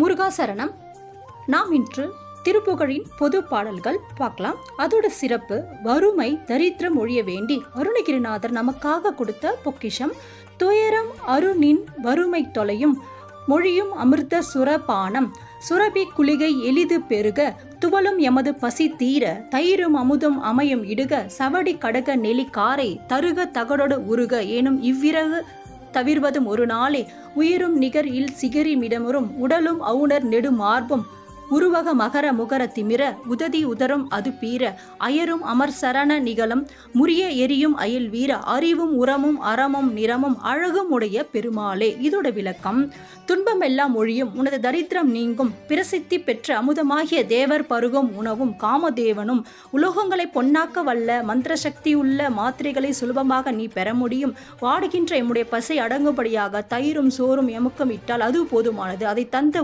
முருகாசரணம். நாம் இன்று திருப்புகழின் பொது பாடல்கள் பார்க்கலாம். அதோட சிறப்பு வறுமை தரித்திரம் ஒழிய வேண்டி அருணகிரிநாதர் நமக்காக கொடுத்த பொக்கிஷம். துயரம் அருணின் வறுமை தொலையும் மொழியும் அமிர்த சுரபானம் சுரபி குளிகை எளிது பெருக துவலும் எமது பசி தீர தயிரும் அமுதும் அமையும் இடுக சவடி கடக நெலி காரை தருக தகடோடு உருக ஏனும் இவ்விறகு தவிர்வதும் ஒரு நாளே உயிரும் நிகர் இல் சிகரி மிடமுறும் உடலும் அவுணர் நெடு மார்பும் உருவக மகர முகர திமிர உததி உதரும் அது பீர அயரும் அமர் சரண நிகழும் முறிய எரியும் அயல் வீர அறிவும் உரமும் அறமும் நிறமும் அழகும் உடைய பெருமாளே. இதோட விளக்கம்: துன்பம் எல்லாம் ஒழியும் உனது தரித்திரம் நீங்கும் பிரசித்தி பெற்ற அமுதமாகிய தேவர் பருகும் உணவும் காமதேவனும் உலோகங்களை பொன்னாக்க வல்ல மந்திர சக்தி உள்ள மாத்திரைகளை சுலபமாக நீ பெற முடியும். வாடுகின்ற எம்முடைய பசை அடங்கும்படியாக தயிரும் சோறும் எமுக்கம் இட்டால் அது போதுமானது. அதை தந்த